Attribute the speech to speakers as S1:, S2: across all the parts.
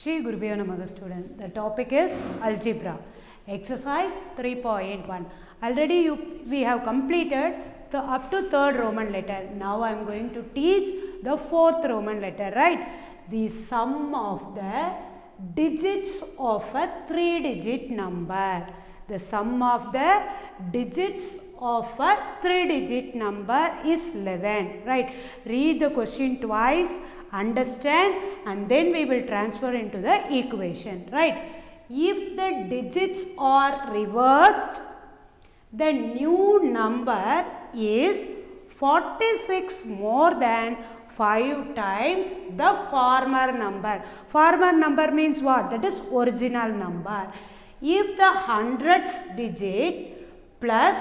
S1: Shri Gurubhyo Namaha student. The topic is algebra. Exercise 3.1. Already we have completed the up to third Roman letter. Now I am going to teach the fourth Roman letter, right? The sum of the digits of a 3-digit number. The sum of the digits of a 3-digit number is 11, right? Read the question twice, understand, and then we will transfer into the equation, right? If the digits are reversed, the new number is 46 more than 5 times the former number. Former number means what? That is original number. If the hundredths digit plus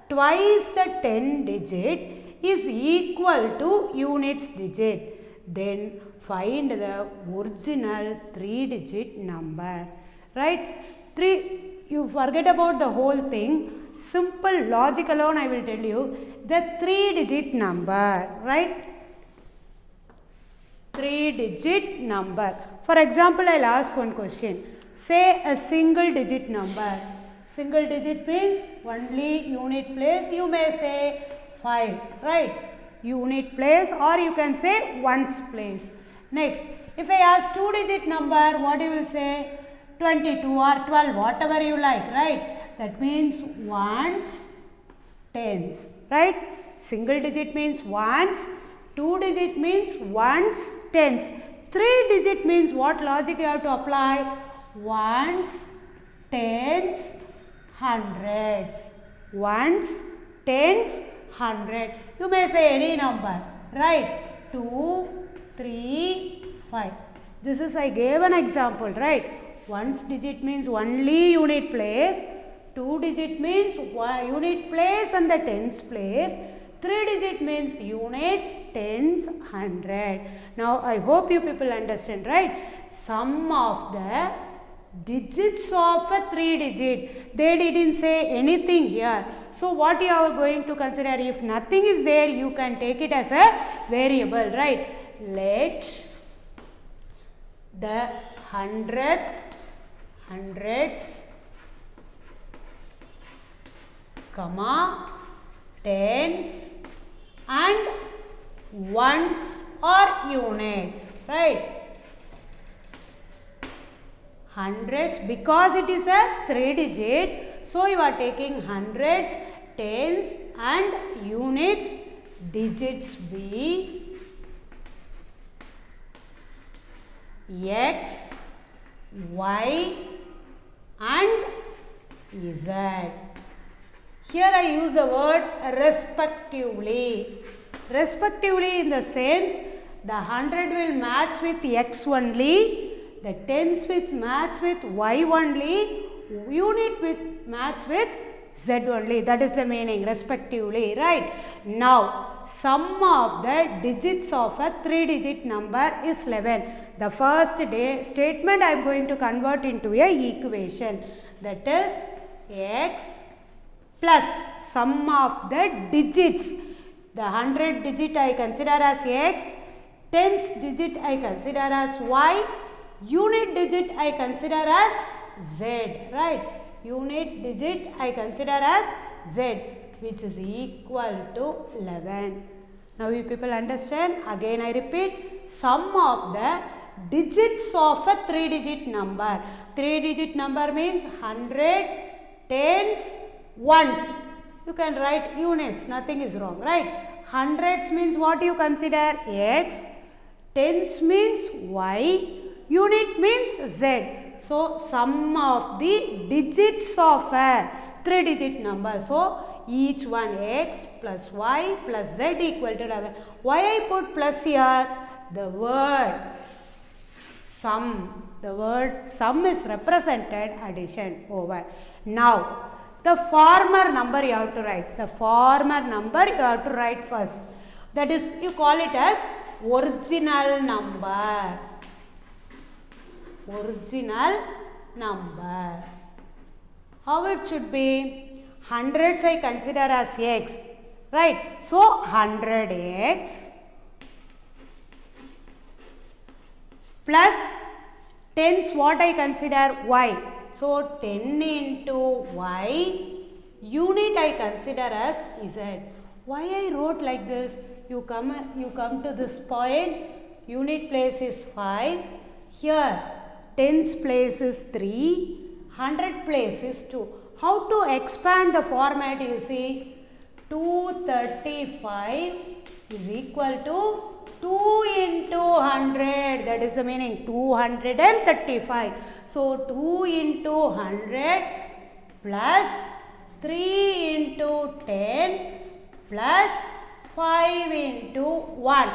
S1: twice the 10 digit is equal to units digit, then find the original 3-digit number, right? You forget about the whole thing. Simple logic alone I will tell you the 3-digit number, right? 3-digit number. For example, I will ask one question. Say a single digit number. Single digit means only unit place. You may say 5, right? Unit place, or you can say ones place. Next, if I ask 2-digit number, what you will say? 22 or 12, whatever you like, right? That means ones, tens, right? Single digit means ones, 2-digit means ones, tens. 3-digit means what logic you have to apply? Ones, tens, hundreds. Ones, tens, hundred. You may say any number, right? 2, 3, 5. This is I gave an example, right? Ones digit means only unit place. 2-digit means unit place and the tens place. 3-digit means unit, tens, hundred. Now I hope you people understand, right? Sum of the digits of a 3-digit. They didn't say anything here. So what you are going to consider? If nothing is there, you can take it as a variable, right? Let the hundreds, comma, tens and ones or units, right? Hundreds, because it is a 3-digit, so you are taking hundreds, tens and units. Digits be X, Y and Z. Here I use the word respectively. Respectively in the sense the 100 will match with X only, the tens will match with Y only, unit will match with Z only. That is the meaning, respectively, right? Now, sum of the digits of a 3-digit number is 11. The first statement I am going to convert into a equation. That is X plus sum of the digits. The 100 digit I consider as X, tens digit I consider as Y, unit digit I consider as Z, right? Unit digit I consider as Z, which is equal to 11. Now you people understand? Again I repeat, sum of the digits of a 3-digit number. 3-digit number means 100, tens, ones. You can write units, nothing is wrong, right? Hundreds means what you consider? X, tens means Y, unit means Z. So, sum of the digits of a 3-digit number. So, each one X plus Y plus Z equal to 11. Why I put plus here? The word sum. The word sum is represented addition over. Now, the former number you have to write. The former number you have to write first. That is, you call it as original number. Original number. How it should be? Hundreds I consider as X, right? So 100X plus Tens what I consider? Y. So 10 into Y. Unit I consider as Z. Why I wrote like this? You come to this point. Unit place is 5. Here tens place is 3. 100 place is 2. How to expand the format? You see, 235 is equal to 2 into 100. That is the meaning. 235. So 2 into 100 plus 3 into 10 plus 5 into 1.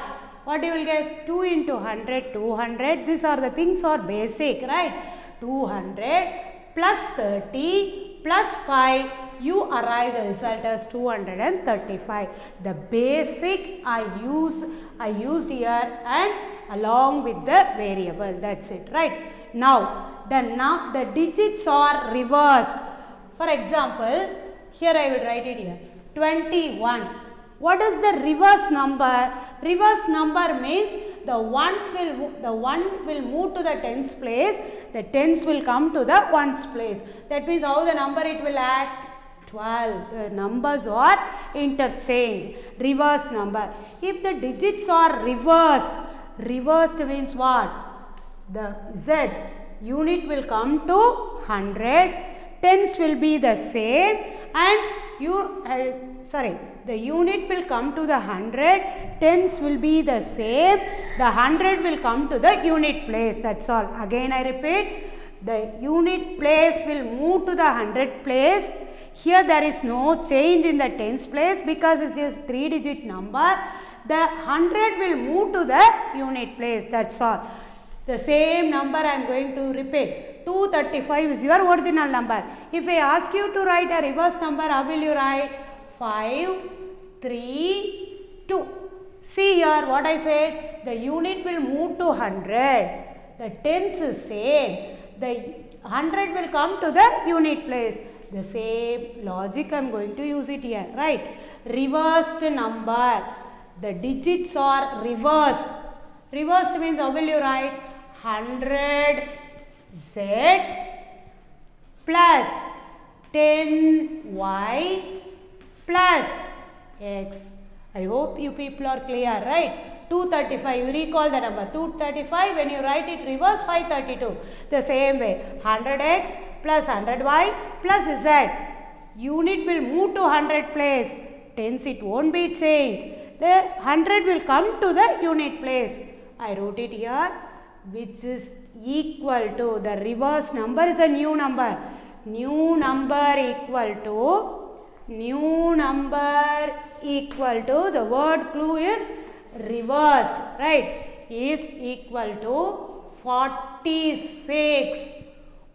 S1: What you will guess? 2 into 100, 200. These are the things are basic, right? 200 plus 30 plus 5. You arrive the result as 235. The basic I used here and along with the variable. That's it, right? Now the digits are reversed. For example, here I will write it here. 21. What is the reverse number? Reverse number means the one will move to the tens place. The tens will come to the ones place. That means how the number it will act? 12. The numbers are interchanged. Reverse number. If the digits are reversed, reversed means what? The Z unit will come to 100. Tens will be the same and the unit will come to the 100, tens will be the same, the 100 will come to the unit place. That's all. Again I repeat, the unit place will move to the 100 place. Here there is no change in the tens place because it is 3-digit number. The 100 will move to the unit place. That's all. The same number I am going to repeat. 235 is your original number. If I ask you to write a reverse number, how will you write? 5, 3, 2. See here what I said. The unit will move to 100. The tens is same. The 100 will come to the unit place. The same logic I am going to use it here. Right? Reversed number. The digits are reversed. Reversed means how will you write? 100 Z plus 10Y plus X. I hope you people are clear, right? 235, you recall the number. 235, when you write it reverse, 532. The same way, 100X plus 100Y plus Z. Unit will move to 100 place. Tens it won't be changed. The 100 will come to the unit place. I wrote it here, which is equal to, the reverse number is a new number. New number equal to, the word clue is reversed, right, is equal to 46.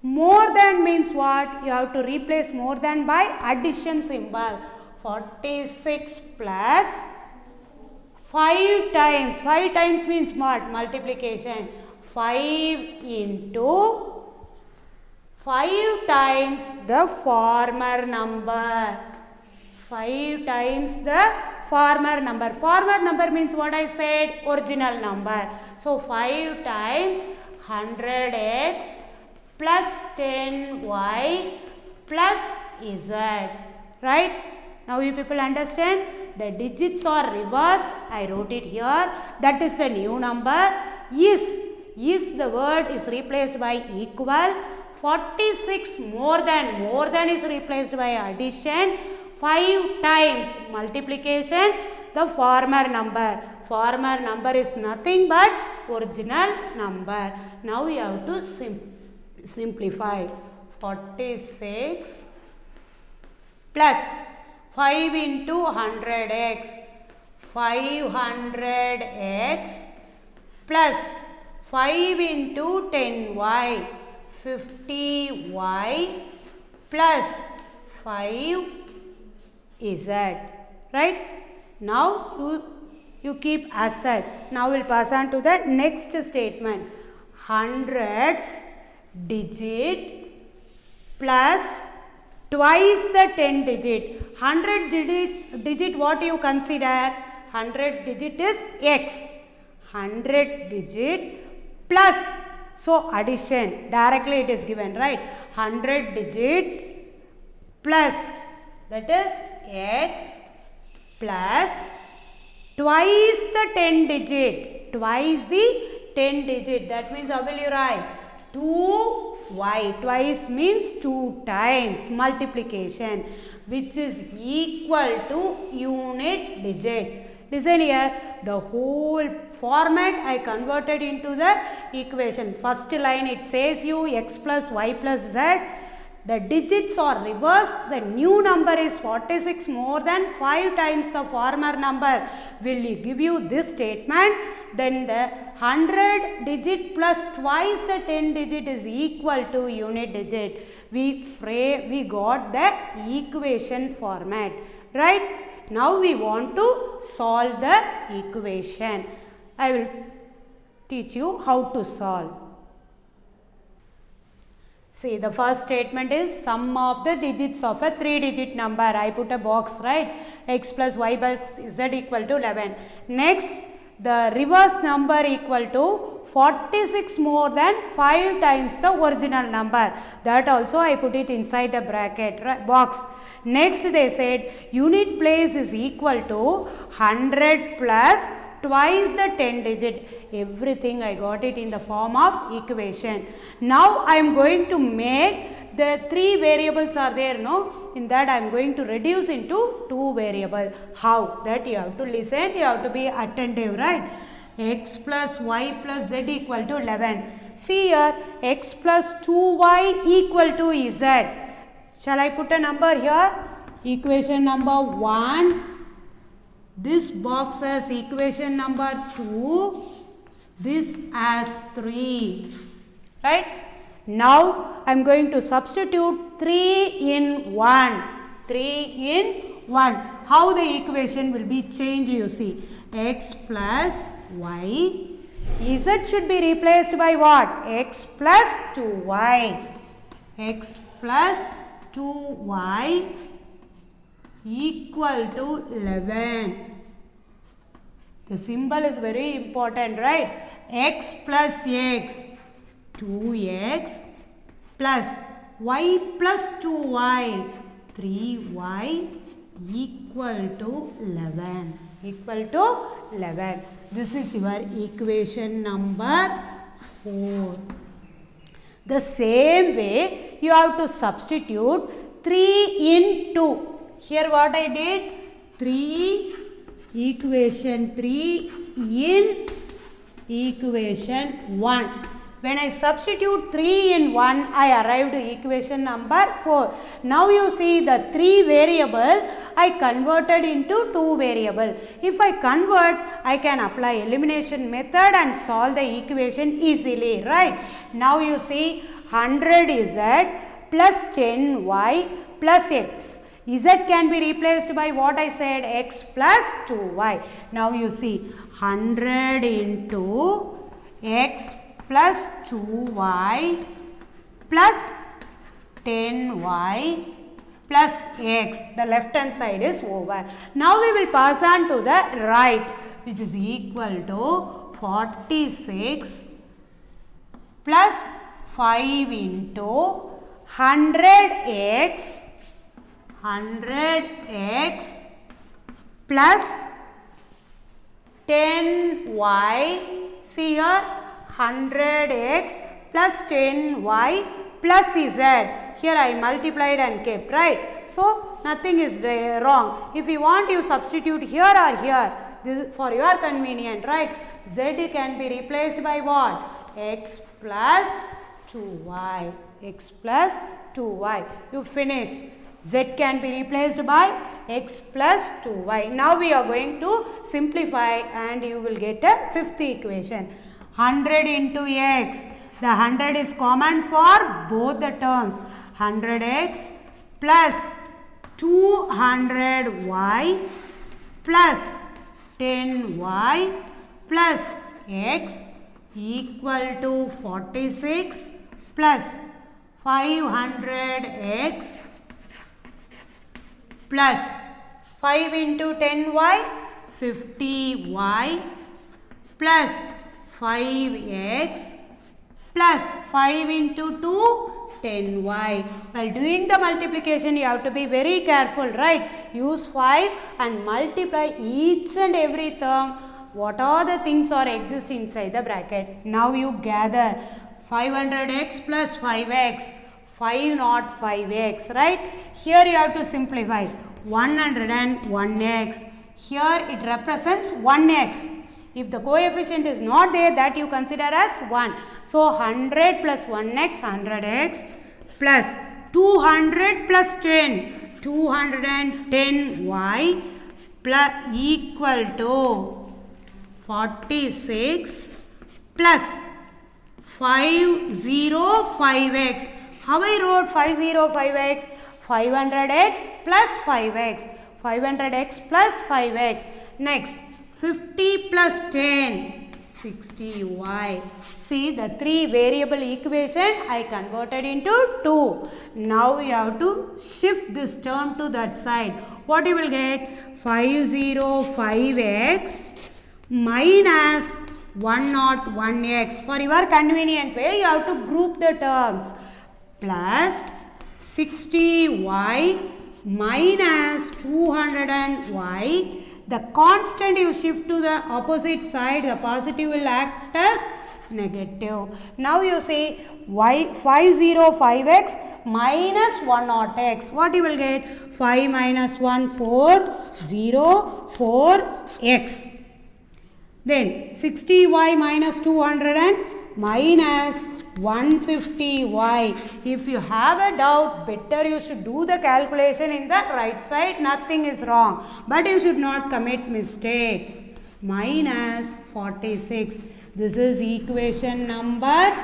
S1: More than means what? You have to replace more than by addition symbol. 46 plus 5 times. 5 times means what? Multiplication. 5 into 5 times the former number. 5 times the former number. Former number means what I said? Original number. So 5 times 100x plus 10y plus z. Right? Now you people understand? The digits are reversed. I wrote it here. That is the new number. Is the word is replaced by equal. 46 more than is replaced by addition. 5 times multiplication, the former number. Former number is nothing but original number. Now we have to simplify. 46 plus 5 into 100x, 500x plus 5 into 10y, 50y plus 5 is that, right? Now you keep as such. Now we'll pass on to the next statement. Hundreds digit plus twice the 10 digit. 100 digit what you consider? 100 digit is x. 100 digit plus So addition, directly it is given, right? 100 digit plus, that is x plus twice the 10 digit, twice the 10 digit. That means how will you write? 2y, twice means 2 times, multiplication, which is equal to unit digit. Listen here, the whole format I converted into the equation. First line it says you x plus y plus z. The digits are reversed. The new number is 46 more than 5 times the former number. Will give you this statement. Then the 100 digit plus twice the 10 digit is equal to unit digit. We got the equation format, right? Now we want to solve the equation. I will teach you how to solve. See, the first statement is sum of the digits of a 3-digit number. I put a box, right? X plus y plus z equal to 11. Next, the reverse number equal to 46 more than 5 times the original number. That also I put it inside the bracket, right, box. Next they said unit place is equal to 100 plus twice the 10 digit. Everything I got it in the form of equation. Now I am going to make the 3 variables are there, no? In that I am going to reduce into 2 variable. How? That you have to listen, you have to be attentive, right? X plus y plus z equal to 11. See here, x plus 2y equal to z. Shall I put a number here? Equation number 1. This box has equation number 2. This as 3. Right? Now I am going to substitute 3 in 1. 3 in 1. How the equation will be changed, you see. X plus y. Z should be replaced by what? X plus 2y. X plus 2y equal to 11. The symbol is very important, right? X plus x, 2x plus y plus 2y, 3y equal to 11. Equal to 11. This is your equation number 4. The same way you have to substitute 3 in 2. Here what I did? 3 equation 3 in equation 1. When I substitute 3 in 1, I arrived to equation number 4. Now you see the 3 variable I converted into 2 variable. If I convert, I can apply elimination method and solve the equation easily, right? Now you see 100z plus 10y plus x. Z can be replaced by what I said, x plus 2y. Now you see 100 into x plus 2y plus 10y plus x. The left hand side is over. Now we will pass on to the right, which is equal to 46 plus 5 into 100x plus 10y. See here, 100x plus 10y plus z. Here I multiplied and kept, right? So nothing is wrong. If you want, you substitute here or here. This is for your convenience, right? Z can be replaced by what? X plus 2y. X plus 2y. You finished. Z can be replaced by x plus 2y. Now we are going to simplify and you will get a fifth equation. 100 into x. The 100 is common for both the terms. 100x plus 200y plus 10y plus x equal to 46 plus 500x plus 5 into 10y, 50y plus 5x plus 5 into 2, 10y. While doing the multiplication, you have to be very careful, right? Use 5 and multiply each and every term. What are the things are exist inside the bracket? Now you gather 500x plus 5x, 505x, right? Here you have to simplify 101x. Here it represents 1x. If the coefficient is not there, that you consider as 1. So 100 plus 1x, 100x plus 200 plus 10, 210y plus equal to 46 plus 505x. How I wrote 505x? 500x plus 5x. 500x plus 5x. Next, 50 plus 10, 60y. See, the 3 variable equation I converted into 2. Now you have to shift this term to that side. What you will get? 505x minus 101x. For your convenient way, you have to group the terms. Plus 60y minus 200y. The constant you shift to the opposite side, the positive will act as negative. Now you say y 505x minus 10x. What you will get? 5 minus 1, 4, 0, 4x. Then 60y minus 200 and minus 150y. If you have a doubt, better you should do the calculation in the right side. Nothing is wrong. But you should not commit mistake. Minus 46. This is equation number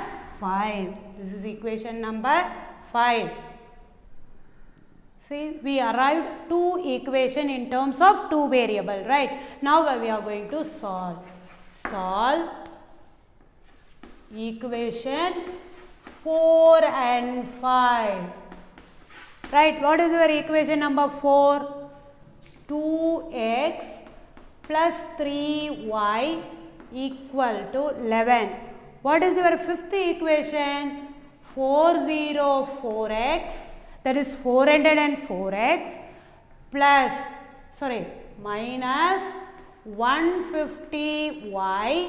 S1: 5. This is equation number 5. See, we arrived to equation in terms of 2 variable, right? Now we are going to solve. Solve equation 4 and 5. Right, what is your equation number 4? 2x plus 3y equal to 11. What is your fifth equation? 404x, that is 404x plus, minus 150y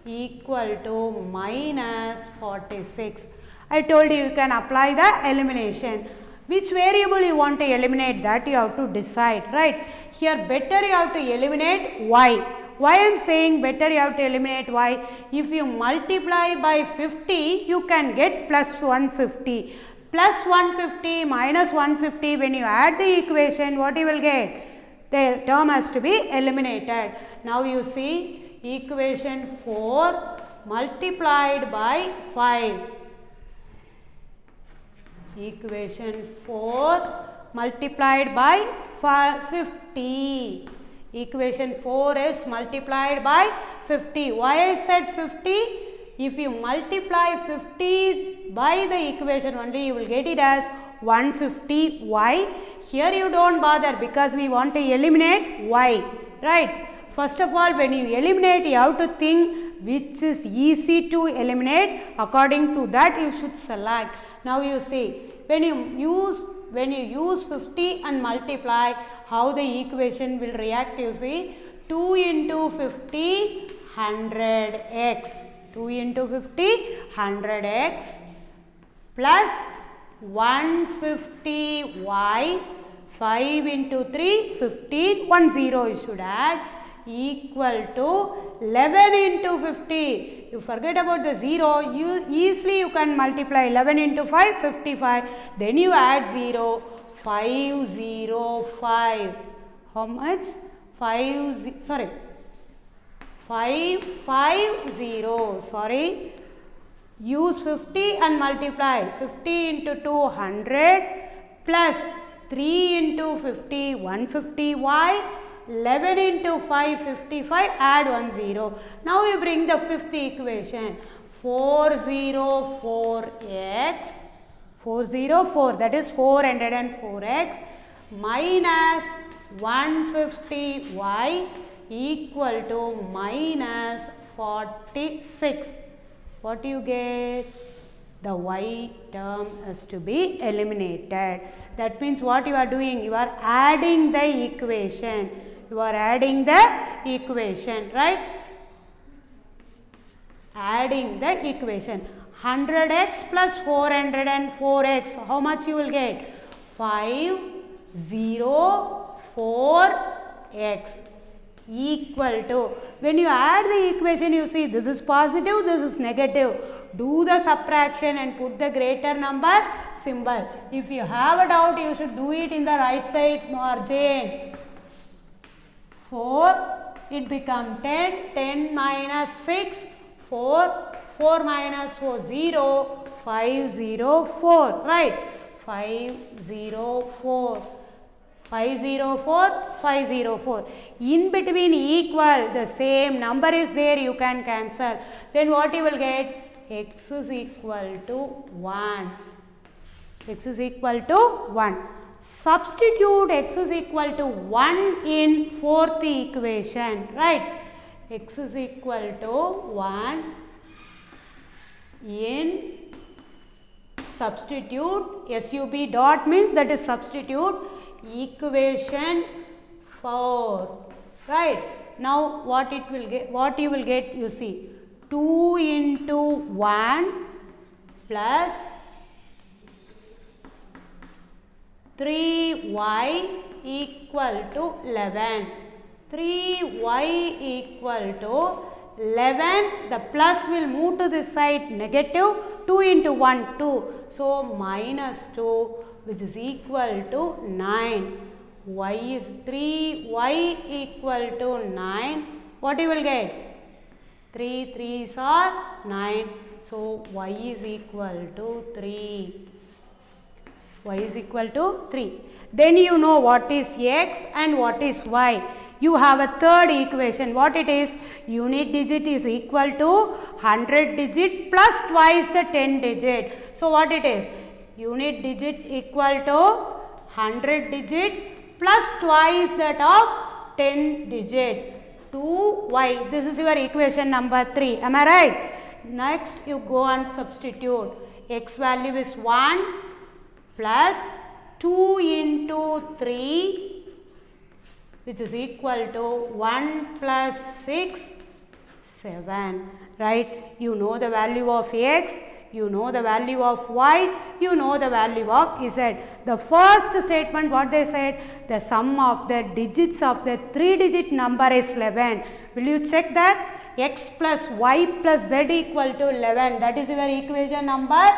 S1: equal to minus 46. I told you can apply the elimination. Which variable you want to eliminate, that you have to decide, right? Here better you have to eliminate y. Why I am saying better you have to eliminate y? If you multiply by 50, you can get plus 150. Plus 150 minus 150, when you add the equation, what you will get? The term has to be eliminated. Now you see equation 4 multiplied by 5. Equation 4 multiplied by 50. Equation 4 is multiplied by 50. Why I said 50? If you multiply 50 by the equation only, you will get it as 150y. Here you don't bother because we want to eliminate y, right? First of all, when you eliminate, you have to think which is easy to eliminate. According to that, you should select. Now you see, when you use 50 and multiply, how the equation will react, you see. 2 into 50, 100x. 2 into 50, 100x plus 150y, 5 into 3, 15, 10 you should add, equal to 11 into 50. You forget about the 0, you can multiply 11 into 5, 55. Then you add 0, 505. How much? 550. Use 50 and multiply. 50 into 200 plus 3 into 50, 150y. 11 into 5, 55, add 1 0. Now you bring the fifth equation. 404x, 404, that is 404x minus 150y equal to minus 46. What do you get? The y term is to be eliminated. That means what you are doing? You are adding the equation. You are adding the equation, right? Adding the equation. 100x plus 404x. How much you will get? 504x equal to. When you add the equation, you see this is positive, this is negative. Do the subtraction and put the greater number symbol. If you have a doubt, you should do it in the right side margin. 4, it become 10, 10 minus 6, 4, 4 minus 4, 0, 504, right? 504, 504, 504. In between equal, the same number is there, you can cancel. Then what you will get? X is equal to 1. X is equal to 1. Substitute x is equal to 1 in fourth equation, right? X is equal to 1 in substitute, SUB dot means that is substitute equation 4, right? Now what it will get, what you will get, you see 2 into 1 plus 3y equal to 11. 3y equal to 11. The plus will move to this side, negative. 2 into 1, 2. So minus 2, which is equal to 9. Y is 3y equal to 9. What you will get? 3 3s are 9. So y is equal to 3. Y is equal to 3. Then you know what is x and what is y. You have a third equation. What it is? Unit digit is equal to 100 digit plus twice the 10 digit. So what it is? Unit digit equal to 100 digit plus twice that of 10 digit. 2y. This is your equation number 3. Am I right? Next you go and substitute. X value is 1 plus 2 into 3, which is equal to 1 plus 6, 7, right? You know the value of x, you know the value of y, you know the value of z. The first statement, what they said, the sum of the digits of the 3-digit number is 11. Will you check that? X plus y plus z equal to 11. That is your equation number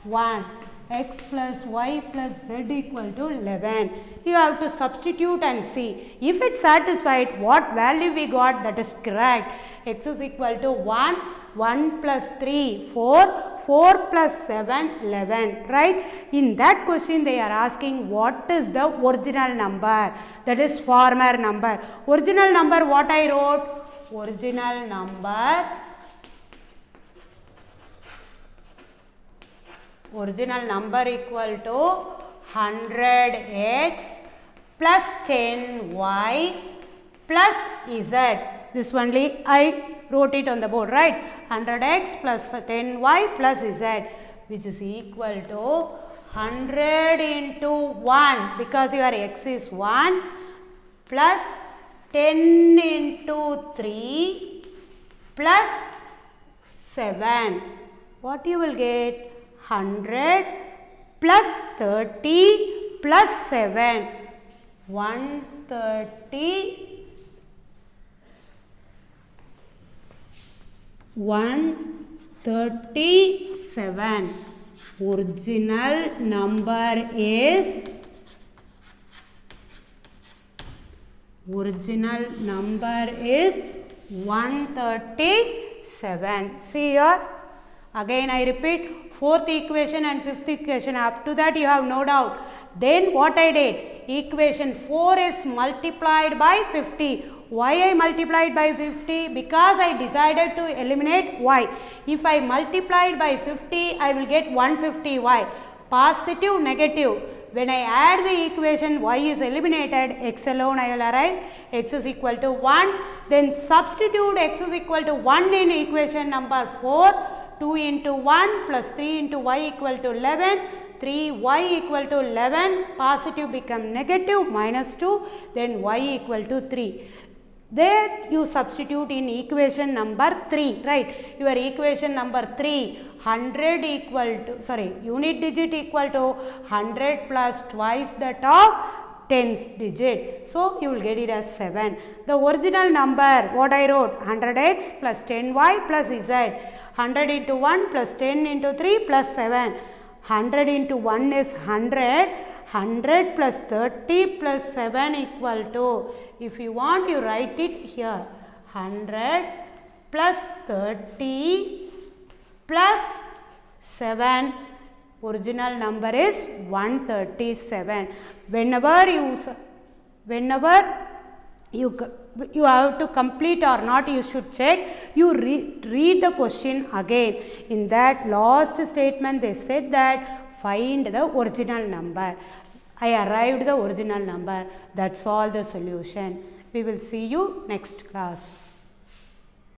S1: 1. X plus y plus z equal to 11. You have to substitute and see. If it satisfied, what value we got, that is correct. X is equal to 1, 1 plus 3, 4, 4 plus 7, 11, right? In that question they are asking what is the original number, that is former number. Original number what I wrote? Original number equal to 100x plus 10y plus z. This only I wrote it on the board, right? 100x plus 10y plus z, which is equal to 100 into 1, because your x is 1, plus 10 into 3 plus 7. What you will get? 100 plus 30 plus 7, 130, 137. Original number is 137. See here. Again I repeat, fourth equation and fifth equation, up to that you have no doubt. Then what I did, equation 4 is multiplied by 50. Why I multiplied by 50? Because I decided to eliminate y. If I multiplied by 50, I will get 150y. Positive, negative. When I add the equation, y is eliminated, x alone I will arrive, x is equal to 1. Then substitute x is equal to 1 in equation number 4. 2 into 1 plus 3 into y equal to 11. 3y equal to 11, positive become negative, minus 2, then y equal to 3. There you substitute in equation number 3, right? Your equation number 3, 100 equal to, sorry, unit digit equal to 100 plus twice that of tens digit. So you will get it as 7. The original number, what I wrote, 100x plus 10y plus z. 100 into 1 plus 10 into 3 plus 7. 100 into 1 is 100. 100 plus 30 plus 7 equal to, if you want you write it here, 100 plus 30 plus 7, original number is 137. Whenever you have to complete or not, you should check, you read the question again. In that last statement they said that find the original number. I arrived the original number. That's all the solution. We will see you next class.